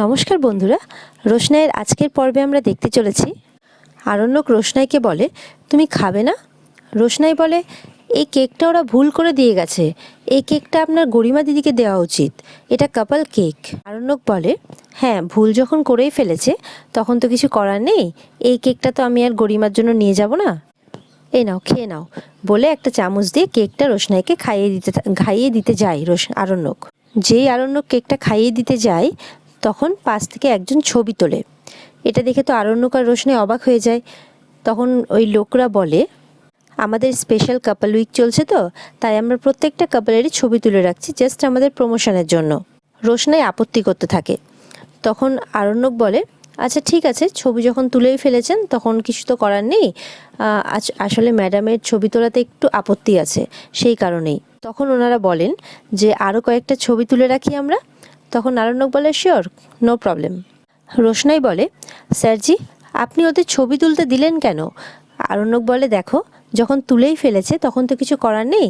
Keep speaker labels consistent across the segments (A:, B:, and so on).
A: নমস্কার বন্ধুরা, রোশনাইয়ের আজকের পর্বে আমরা দেখতে চলেছি আরণ্যক রোশনাইকে বলে, তুমি খাবে না? রোশনাই বলে, এই কেকটা ওরা ভুল করে দিয়ে গেছে, এই কেকটা আপনার গরিমা দিদিকে দেওয়া উচিত, এটা কাপল কেক। আরণ্যক বলে, হ্যাঁ ভুল যখন করেই ফেলেছে তখন তো কিছু করার নেই, এই কেকটা তো আমি আর গরিমার জন্য নিয়ে যাব না, এই নাও খেয়ে নাও বলে একটা চামচ দিয়ে কেকটা রোশনাইকে খাইয়ে দিতে যায় আরণ্যক। যেই আরণ্যক কেকটা খাইয়ে দিতে যায় তখন পাশ থেকে একজন ছবি তোলে। এটা দেখে তো আরণ্যক আর রোশনাই অবাক হয়ে যায়। তখন ওই লোকরা বলে, আমাদের স্পেশাল কাপল উইক চলছে তো, তাই আমরা প্রত্যেকটা কাপলেরই ছবি তুলে রাখছি জাস্ট আমাদের প্রমোশনের জন্য। রোশনাই আপত্তি করতে থাকে। তখন আরণ্যক বলে, আচ্ছা ঠিক আছে, ছবি যখন তুলেই ফেলেছেন তখন কিছু তো করার নেই, আসলে ম্যাডামের ছবি তোলাতে একটু আপত্তি আছে, সেই কারণেই। তখন ওনারা বলেন যে আরও কয়েকটা ছবি তুলে রাখি আমরা। তখন আরণ্যক বলে, শিওর, নো প্রবলেম। রোশনাই বলে, স্যারজি আপনি ওদের ছবি তুলতে দিলেন কেন? আরণ্যক বলে, দেখো যখন তুলেই ফেলেছে তখন তো কিছু করার নেই।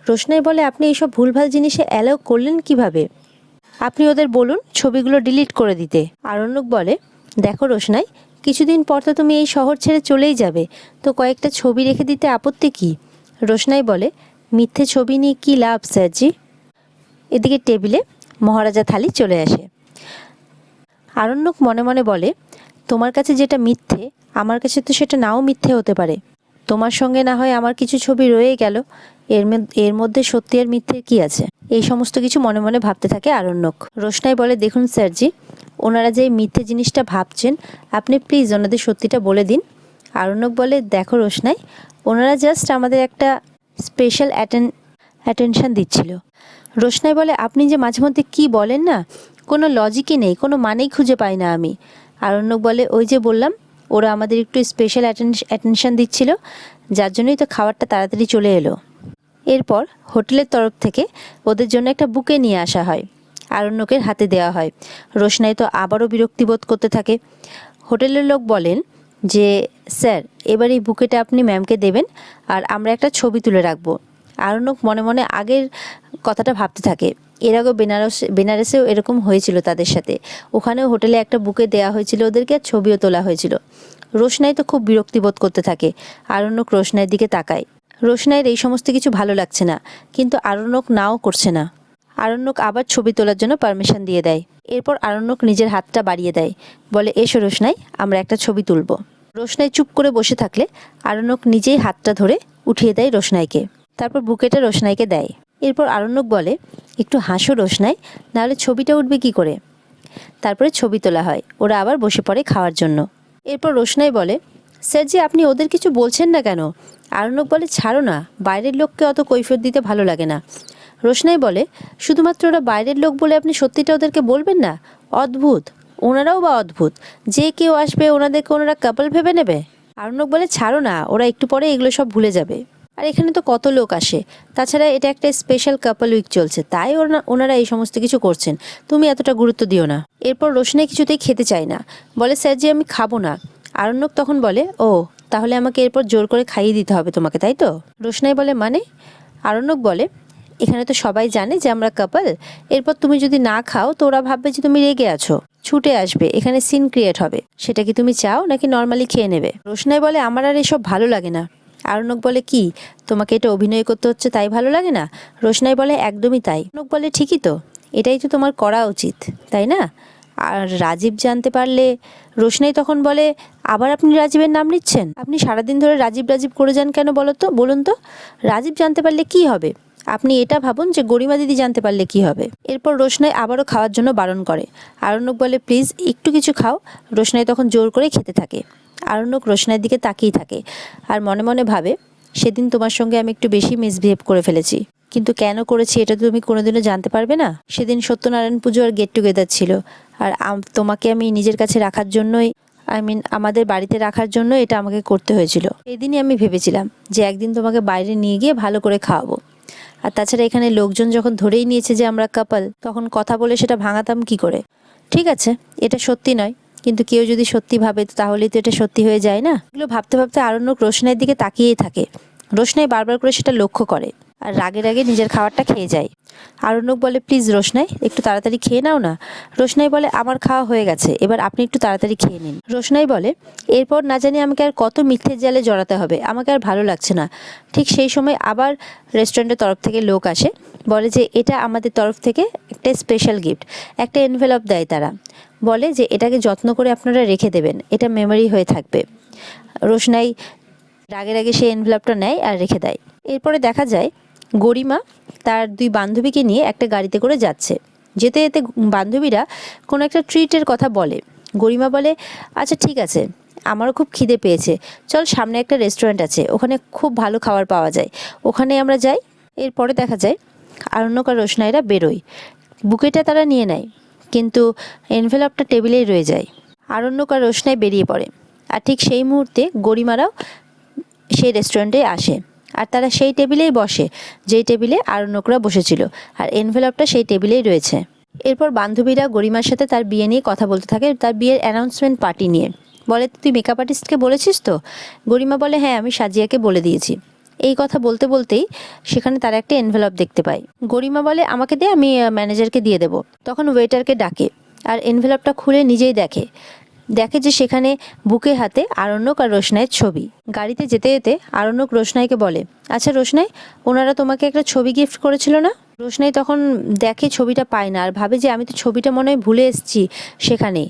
A: রোশনাই বলে, আপনি এইসব ভুলভাল জিনিসে অ্যালাউ করলেন কিভাবে? আপনি ওদের বলুন ছবিগুলো ডিলিট করে দিতে। আরণ্যক বলে, দেখো রোশনাই, কিছুদিন পর তো তুমি এই শহর ছেড়ে চলেই যাবে, তো কয়েকটা ছবি রেখে দিতে আপত্তি কী? রোশনাই বলে, মিথ্যে ছবি নিয়ে কী লাভ স্যারজি? এদিকে টেবিলে মহারাজা থালি চলে আসে। আরণ্যক মনে মনে বলে, তোমার কাছে যেটা মিথ্যে আমার কাছে তো সেটা নাও মিথ্যে হতে পারে। তোমার সঙ্গে না হয় আমার কিছু ছবি রয়ে গেল, এর মধ্যে সত্যি আর মিথ্যের কী আছে? এই সমস্ত কিছু মনে মনে ভাবতে থাকে আরণ্যক। রোশনাই বলে, দেখুন স্যারজি, ওনারা যে মিথ্যে জিনিসটা ভাবছেন আপনি প্লিজ ওনাদের সত্যিটা বলে দিন। আরণ্যক বলে, দেখো রোশনাই, ওনারা জাস্ট আমাদের একটা স্পেশাল অ্যাটেনশন দিচ্ছিল। রোশনাই বলে, আপনি যে মাঝে মধ্যে কী বলেন না, কোনো লজিকই নেই, কোনো মানেই খুঁজে পাই না আমি। আরণ্যক বলে, ওই যে বললাম ওরা আমাদের একটু স্পেশাল অ্যাটেনশন দিচ্ছিল, যার জন্যই তো খাবারটা তাড়াতাড়ি চলে এলো। এরপর হোটেলের তরফ থেকে ওদের জন্য একটা বুকে নিয়ে আসা হয়, আরণ্যকের হাতে দেওয়া হয়। রোশনাই তো আবারও বিরক্তিবোধ করতে থাকে। হোটেলের লোক বলেন যে, স্যার এবার এই বুকেটা আপনি ম্যামকে দেবেন আর আমরা একটা ছবি তুলে রাখবো। আরণ্যক মনে মনে আগের কথাটা ভাবতে থাকে, এর আগে বেনারসেও এরকম হয়েছিল তাদের সাথে, ওখানেও হোটেলে একটা বুকে দেওয়া হয়েছিল ওদেরকে, আর ছবিও তোলা হয়েছিল। রোশনাই তো খুব বিরক্তিবোধ করতে থাকে। আরণ্যক রোশনাইয়ের দিকে তাকায়। রোশনাইয়ের এই সমস্ত কিছু ভালো লাগছে না, কিন্তু আরণ্যক নাও করছে না। আরণ্যক আবার ছবি তোলার জন্য পারমিশন দিয়ে দেয়। এরপর আরণ্যক নিজের হাতটা বাড়িয়ে দেয়, বলে, এসো রোশনাই, আমরা একটা ছবি তুলব। রোশনাই চুপ করে বসে থাকলে আরণ্যক নিজেই হাতটা ধরে উঠিয়ে দেয় রোশনাইকে, তারপর বুকেটা রোশনাইকে দেয়। এরপর আরণ্যক বলে, একটু হাসো রোশনাই, নাহলে ছবিটা উঠবে কি করে? তারপরে ছবি তোলা হয়, ওরা আবার বসে পড়ে খাওয়ার জন্য। এরপর রোশনাই বলে, স্যার জি আপনি ওদের কিছু বলছেন না কেন? আরণ্যক বলে, ছাড়ো না, বাইরের লোককে অত কৈফিয়ত দিতে ভালো লাগে না। রোশনাই বলে, শুধুমাত্র ওরা বাইরের লোক বলে আপনি সত্যিটা ওদেরকে বলবেন না? অদ্ভুত, ওনারাও বা অদ্ভুত, যে কেউ আসবে ওনাদেরকে ওনারা কাপল ভেবে নেবে। আরণ্যক বলে, ছাড়ো না, ওরা একটু পরে এগুলো সব ভুলে যাবে, আর এখানে তো কত লোক আসে, তাছাড়া এটা একটা স্পেশাল কাপল উইক চলছে, তাই ওনারা এই সমস্ত কিছু করছেন, তুমি এতটা গুরুত্ব দিও না। এরপর রোশনাই কিছুতেই খেতে চায় না, বলে, স্যার জি আমি খাবো না। আরণ্যক তখন বলে, ও তাহলে আমাকে এরপর জোর করে খাইয়ে দিতে হবে তোমাকে, তাই তো? রোশনাই বলে, মানে? আরণ্যক বলে, এখানে তো সবাই জানে যে আমরা কাপল, এরপর তুমি যদি না খাও তো ওরা ভাববে যে তুমি রেগে আছো, ছুটে আসবে, এখানে সিন ক্রিয়েট হবে, সেটা কি তুমি চাও নাকি নর্মালি খেয়ে নেবে? রোশনাই বলে, আমার আর এসব ভালো লাগে না। আরণ্যক বলে, কি তোমাকে এটা অভিনয় করতে হচ্ছে তাই ভালো লাগে না? রোশনাই বলে, একদমই তাই। আরণ্যক বলে, ঠিকই তো, এটাই তো তোমার করা উচিত, তাই না? আর রাজীব জানতে পারলে? রোশনাই তখন বলে, আবার আপনি রাজীবের নাম নিচ্ছেন? আপনি সারাদিন ধরে রাজীব রাজীব করে যান কেন বলুন তো? রাজীব জানতে পারলে কি হবে? আপনি এটা ভাবুন যে গরিমা দিদি জানতে পারলে কি হবে। এরপর রোশনাই আবারও খাওয়ার জন্য বারণ করে। আরণ্যক বলে, প্লিজ একটু কিছু খাও। রোশনাই তখন জোর করে খেতে থাকে। আরণ্যক রোশনাইয়ের দিকে তাকিয়ে থাকে আর মনে মনে ভাবে, সেদিন তোমার সঙ্গে আমি একটু বেশি মিসবিহেভ করে ফেলেছি, কিন্তু কেন করেছি এটা তো তুমি কোনোদিনও জানতে পারবে না। সেদিন সত্যনারায়ণ পুজো আর গেট টুগেদার ছিল, আর তোমাকে আমি নিজের কাছে রাখার জন্যই, আমাদের বাড়িতে রাখার জন্য এটা আমাকে করতে হয়েছিল। এদিনই আমি ভেবেছিলাম যে একদিন তোমাকে বাইরে নিয়ে গিয়ে ভালো করে খাওয়াবো। আর তাছাড়া এখানে লোকজন যখন ধরেই নিয়েছে যে আমরা কাপল, তখন কথা বলে সেটা ভাঙাতাম কি করে? ঠিক আছে, এটা সত্যি নয়, কিন্তু কেউ যদি সত্যি ভাবে তাহলেই তো এটা সত্যি হয়ে যায় না? এগুলো ভাবতে ভাবতে আরণ্যক রোশনাইয়ের দিকে তাকিয়েই থাকে। রোশনাই বারবার করে সেটা লক্ষ্য করে, আর আর রাগে রাগে নিজের খাবারটা খেয়ে যায়। আরণ্যক বলে, প্লিজ রোশনাই, একটু তাড়াতাড়ি খেয়ে নাও না। রোশনাই বলে, আমার খাওয়া হয়ে গেছে, এবার আপনি একটু তাড়াতাড়ি খেয়ে নিন। রোশনাই বলে, এরপর না জানি আমাকে আর কত মিথ্যের জালে জড়াতে হবে, আমাকে আর ভালো লাগছে না। ঠিক সেই সময় আবার রেস্টুরেন্টের তরফ থেকে লোক আসে, বলে যে এটা আমাদের তরফ থেকে একটা স্পেশাল গিফট। একটা এনভেলপ দেয় তারা, বলে যে এটাকে যত্ন করে আপনারা রেখে দেবেন, এটা মেমোরি হয়ে থাকবে। রোশনাই রাগে রাগে সেই এনভেলপটা নেয় আর রেখে দেয়। এরপরে দেখা যায় গরিমা তার দুই বান্ধবীকে নিয়ে একটা গাড়িতে করে যাচ্ছে। যেতে যেতে বান্ধবীরা কোনো একটা ট্রিটের কথা বলে। গরিমা বলে, আচ্ছা ঠিক আছে, আমারও খুব খিদে পেয়েছে, চল সামনে একটা রেস্টুরেন্ট আছে, ওখানে খুব ভালো খাবার পাওয়া যায়, ওখানে আমরা যাই। এরপরে দেখা যায় আরণ্যক আর রোশনাইরা বেরোয়। বুকেটা তারা নিয়ে নেয়, কিন্তু এনভেলপটা টেবিলেই রয়ে যায়। আরণ্যক আর রোশনাই বেরিয়ে পড়ে, আর ঠিক সেই মুহূর্তে গরিমারাও সেই রেস্টুরেন্টে আসে, আর তারা সেই টেবিলেই বসে যেই টেবিলে আরণ্যকরা বসেছিল, আর এনভেলপটা সেই টেবিলেই রয়েছে। এরপর বান্ধবীরা গরিমার সাথে তার বিয়ে নিয়ে কথা বলতে থাকে, তার বিয়ের অ্যানাউন্সমেন্ট পার্টি নিয়ে। বলে, তুই মেকআপ আর্টিস্টকে বলেছিস তো? গরিমা বলে, হ্যাঁ, আমি সাজিয়াকে বলে দিয়েছি। এই কথা বলতে বলতেই সেখানে তারা একটা এনভেলপ দেখতে পায়। গরিমা বলে, আমাকে দে, আমি ম্যানেজারকে দিয়ে দেবো। তখন ওয়েটারকে ডাকে, আর এনভেলপটা খুলে নিজেই দেখে যে সেখানে বুকে হাতে আরণ্যক আর রোশনাইয়ের ছবি। গাড়িতে যেতে যেতে আরণ্যক রোশনাইকে বলে, আচ্ছা রোশনাই, ওনারা তোমাকে একটা ছবি গিফট করেছিল না? রোশনাই তখন দেখে ছবিটা পায় না, আর ভাবে যে আমি তো ছবিটা মনে হয় ভুলে এসেছি সেখানে।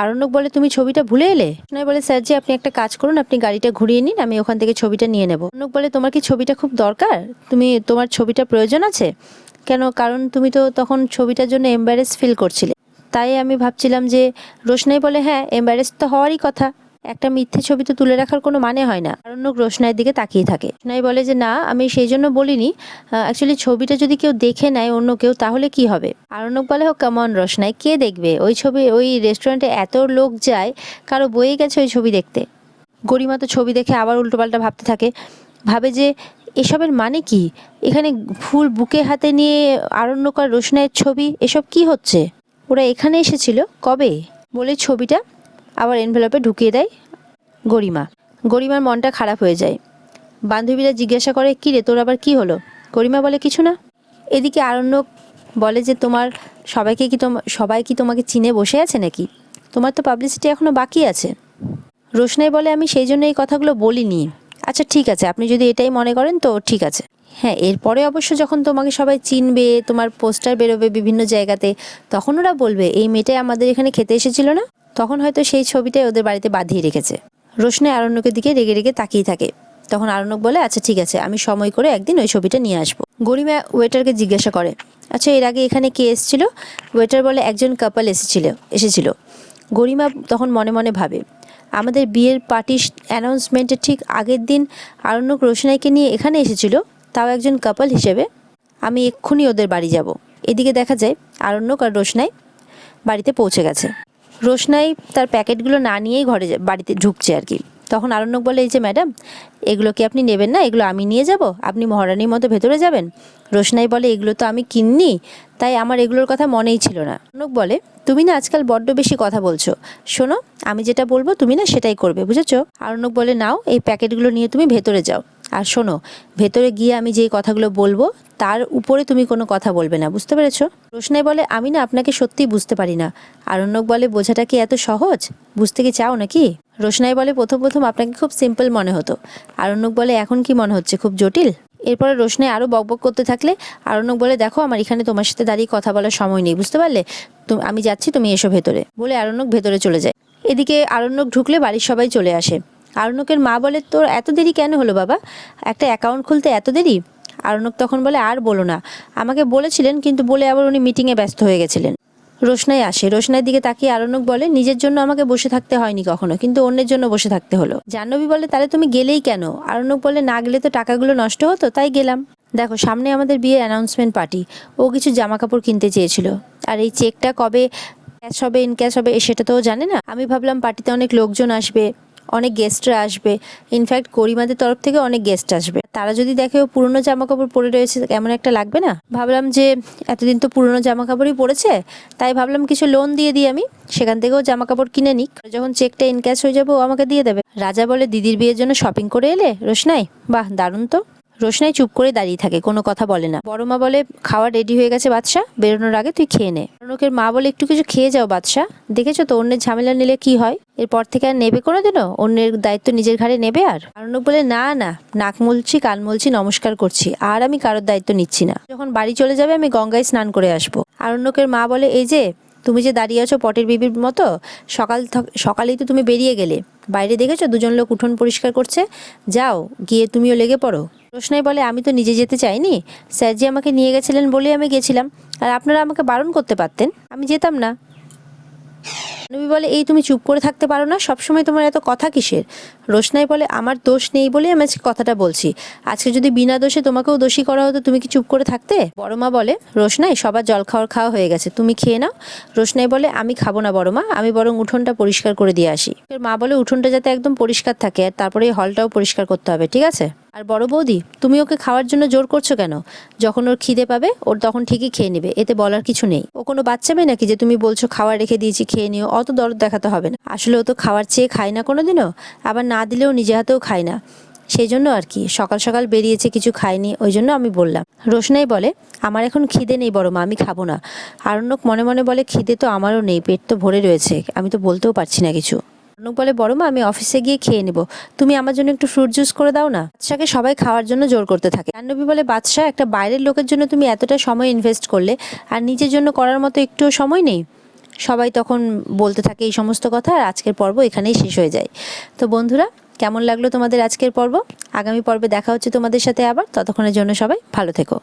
A: আরণ্যক বলে, তুমি ছবিটা ভুলে এলে? রোশনাই বলে, স্যার জি, আপনি একটা কাজ করুন, আপনি গাড়িটা ঘুরিয়ে নিন, আমি ওখান থেকে ছবিটা নিয়ে নেব। আরণ্যক বলে, তোমার কি ছবিটা খুব দরকার? তোমার ছবিটা প্রয়োজন আছে কেন? কারণ তুমি তো তখন ছবিটার জন্য এম্বারেস ফিল করছিলে, তাই আমি ভাবছিলাম যে। রোশনাই বলে, হ্যাঁ, এম্বারেস তো হওয়ারই কথা, একটা মিথ্যে ছবি তো তুলে রাখার কোনো মানে হয় না। আরণ্যক রোশনাইয়ের দিকে তাকিয়ে থাকে। রোশনাই বলে যে, না, আমি সেই জন্য বলিনি, অ্যাকচুয়ালি ছবিটা যদি কেউ দেখে নেয়, অন্য কেউ, তাহলে কি হবে? আরণ্যক বলে, হো কামন রোশনাই, কে দেখবে ওই ছবি? ওই রেস্টুরেন্টে এত লোক যায়, কারো বয়ে গেছে ওই ছবি দেখতে। গরিমা তো ছবি দেখে আবার উল্টোপাল্টা ভাবতে থাকে, ভাবে যে এসবের মানে কি? এখানে ফুল বুকে হাতে নিয়ে আরণ্যক আর রোশনাইয়ের ছবি, এসব কি হচ্ছে? ওরা এখানে এসেছিল কবে? বলে ছবিটা আবার এনভেলপে ঢুকিয়ে দেয় গরিমার মনটা খারাপ হয়ে যায়। বান্ধবীরা জিজ্ঞাসা করে, কী রে, তোর আবার কি হলো? গরিমা বলে, কিছু না। এদিকে আরণ্যক বলে যে, সবাই কি তোমাকে চিনে বসে আছে নাকি? তোমার তো পাবলিসিটি এখনো বাকি আছে। রোশনাই বলে, আমি সেই জন্য এই কথাগুলো বলিনি। আচ্ছা ঠিক আছে, আপনি যদি এটাই মনে করেন তো ঠিক আছে। হ্যাঁ, এরপরে অবশ্য যখন তোমাকে সবাই চিনবে, তোমার পোস্টার বেরোবে বিভিন্ন জায়গাতে, তখন ওরা বলবে এই মেয়েটাই আমাদের এখানে খেতে এসেছিল না? তখন হয়তো সেই ছবিটাই ওদের বাড়িতে বাঁধিয়ে রেখেছে। রোশনাই আরণ্যকের দিকে রেগে রেগে তাকিয়ে থাকে। তখন আরণ্যক বলে, আচ্ছা ঠিক আছে, আমি সময় করে একদিন ওই ছবিটা নিয়ে আসবো। গরিমা ওয়েটারকে জিজ্ঞাসা করে, আচ্ছা এর আগে এখানে কে এসেছিল? ওয়েটার বলে, একজন কাপল এসেছিল। গরিমা তখন মনে মনে ভাবে, আমাদের বিয়ের পার্টির অ্যানাউন্সমেন্টের ঠিক আগের দিন আরণ্যক রোশনাইকে নিয়ে এখানে এসেছিল, তাও একজন কাপল হিসেবে। আমি এক্ষুনি ওদের বাড়ি যাব। এদিকে দেখা যায় আরণ্যক আর রোশনাই বাড়িতে পৌঁছে গেছে। রোশনাই তার প্যাকেটগুলো না নিয়েই বাড়িতে ঢুকছে আর কি। তখন আরণ্যক বলে, এই যে ম্যাডাম, এগুলো কি আপনি নেবেন না? এগুলো আমি নিয়ে যাব, আপনি মহারানীর মতো ভেতরে যাবেন। রোশনাই বলে, এগুলো তো আমি কিননি, তাই আমার এগুলোর কথা মনেই ছিল না। আরণ্যক বলে, তুমি না আজকাল বড্ড বেশি কথা বলছো, শোনো, আমি যেটা বলবো তুমি না সেটাই করবে, বুঝেছো? আরণ্যক বলে, নাও, এই প্যাকেটগুলো নিয়ে তুমি ভেতরে যাও, আর শোনো, ভেতরে গিয়ে আমি যেই কথাগুলো বলবো তার উপরে তুমি কোনো কথা বলবে না, বুঝতে পেরেছো? রোশনাই বলে, আমি না আপনাকে সত্যিই বুঝতে পারি না। আরণ্যক বলে, বোঝাটা কি এত সহজ? বুঝতে কি চাও নাকি? রোশনাই বলে, প্রথম আপনাকে খুব সিম্পল মনে হতো। আরণ্যক বলে, এখন কি মনে হচ্ছে খুব জটিল? এরপরে রোশনাই আরও বকবক করতে থাকলে আরণ্যক বলে, দেখো, আমার এখানে তোমার সাথে দাঁড়িয়ে কথা বলার সময় নেই, বুঝতে পারলে? আমি যাচ্ছি, তুমি এসো ভেতরে, বলে আরণ্যক ভেতরে চলে যায়। এদিকে আরণ্যক ঢুকলে বাড়ির সবাই চলে আসে। আরণ্যকের মা বলে, তোর এত দেরি কেন হলো বাবা? একটা অ্যাকাউন্ট খুলতে এত দেরি? আরণ্যক তখন বলে, আর বলো না, আমাকে বলেছিলেন, কিন্তু বলে আবার উনি মিটিংয়ে ব্যস্ত হয়ে গেছিলেন। রোশনাই আসে। রোশনাইয়ের দিকে তাকিয়ে আরণ্যক বলে, নিজের জন্য আমাকে বসে থাকতে হয়নি কখনো, কিন্তু অন্যের জন্য বসে থাকতে হলো। জাহ্নবী বলে, তাহলে তুমি গেলেই কেন? আরণ্যক বলে, না গেলে তো টাকাগুলো নষ্ট হতো, তাই গেলাম। দেখো, সামনে আমাদের বিয়ের অ্যানাউন্সমেন্ট পার্টি, ও কিছু জামা কাপড় কিনতে চেয়েছিল, আর এই চেকটা কবে ক্যাশ হবে ইনক্যাশ হবে সেটা তো ও জানে না। আমি ভাবলাম পার্টিতে অনেক লোকজন আসবে, অনেক গেস্টরা আসবে, ইনফ্যাক্ট গরিমাদের তরফ থেকে অনেক গেস্ট আসবে, তারা যদি দেখে ও পুরনো জামা কাপড় পরে রয়েছে, কেমন একটা লাগবে না? ভাবলাম যে এতদিন তো পুরনো জামা কাপড়ই পরেছে, তাই ভাবলাম কিছু লোন দিয়ে দিই আমি, সেখান থেকেও জামা কাপড় কিনে নিক, যখন চেকটা ইনক্যাশ হয়ে যাবে ও আমাকে দিয়ে দেবে। রাজা বলে, দিদির বিয়ের জন্য শপিং করে এলে রোশনাই? বাহ, দারুণ তো। রোশনাই চুপ করে দাঁড়িয়ে থাকে, কোনো কথা বলে না। বড় মা বলে, খাওয়া রেডি হয়ে গেছে বাদশা, বেরোনোর আগে তুই খেয়ে নে। আরণ্যকের মা বলে, একটু কিছু খেয়ে যাও বাদশা, দেখেছো তো অন্যের ঝামেলা নিলে কি হয়, এরপর থেকে আর নেবে কোনোদিনও, অন্যের দায়িত্ব নিজের ঘাড়ে নেবে? আর আরণ্যক বলে, না না, নাক মুলছি, কান মুলছি, নমস্কার করছি, আর আমি কারোর দায়িত্ব নিচ্ছি না। যখন বাড়ি চলে যাবে আমি গঙ্গায় স্নান করে আসবো। আরণ্যকের মা বলে, এই যে তুমি যে দাঁড়িয়ে আছো পটের বিবির মতো, সকালেই তো তুমি বেরিয়ে গেলে, বাইরে দেখেছো দুজন লোক উঠোন পরিষ্কার করছে, যাও গিয়ে তুমিও লেগে পড়ো। রোশনাই বলে, আমি তো নিজে যেতে চাইনি, স্যারজি আমাকে নিয়ে গেছিলেন বলেই আমি গেছিলাম, আর আপনারা আমাকে বারণ করতে পারতেন, আমি যেতাম না। নবী বলে, এই তুমি চুপ করে থাকতে পারো না, সবসময় তোমার এত কথা কিসের? রোশনাই বলে, আমার দোষ নেই বলেই আমি আজকে কথাটা বলছি, আজকে যদি বিনা দোষে তোমাকেও দোষী করা হতো তুমি কি চুপ করে থাকতে? বড় মা বলে, রোশনাই সবার জল খাওয়া হয়ে গেছে, তুমি খেয়ে নাও। রোশনাই বলে, আমি খাবো না বড় মা, আমি বরং উঠোনটা পরিষ্কার করে দিয়ে আসি। মা বলে, উঠোনটা যাতে একদম পরিষ্কার থাকে, আর তারপরে এই হলটাও পরিষ্কার করতে হবে, ঠিক আছে? আর বড় বৌদি, তুমি ওকে খাওয়ার জন্য জোর করছো কেন? যখন ওর খিদে পাবে ওর তখন ঠিকই খেয়ে নেবে, এতে বলার কিছু নেই। ও কোনো বাচ্চা মেয়ে নাকি যে তুমি বলছো খাওয়ার রেখে দিয়েছি খেয়ে নিও, অত দরদ দেখাতে হবে না। আসলে ও তো খাওয়ার চেয়ে খায় না কোনোদিনও, আবার না দিলেও নিজে হাতেও খায় না, সেই জন্য আর কি, সকাল সকাল বেরিয়েছে কিছু খায়নি, ওই জন্য আমি বললাম। রোশনাই বলে, আমার এখন খিদে নেই বড় মা, আমি খাবো না। আরণ্যক মনে মনে বলে, খিদে তো আমারও নেই, পেট তো ভরে রয়েছে, আমি তো বলতেও পারছি না কিছু। আরণ্যক বলে, বড় মা আমি অফিসে গিয়ে খেয়ে নেব, তুমি আমার জন্য একটু ফ্রুট জুস করে দাও না। বাদশাকে সবাই খাওয়ার জন্য জোর করতে থাকে। জাহ্নবী বলে, বাদশা, একটা বাইরের লোকের জন্য তুমি এতটা সময় ইনভেস্ট করলে, আর নিজের জন্য করার মতো একটুও সময় নেই? সবাই তখন বলতে থাকে এই সমস্ত কথা, আর আজকের পর্ব এখানেই শেষ হয়ে যায়। তো বন্ধুরা, কেমন লাগলো তোমাদের আজকের পর্ব? আগামী পর্বে দেখা হচ্ছে তোমাদের সাথে আবার, ততক্ষণের জন্য সবাই ভালো থেকো।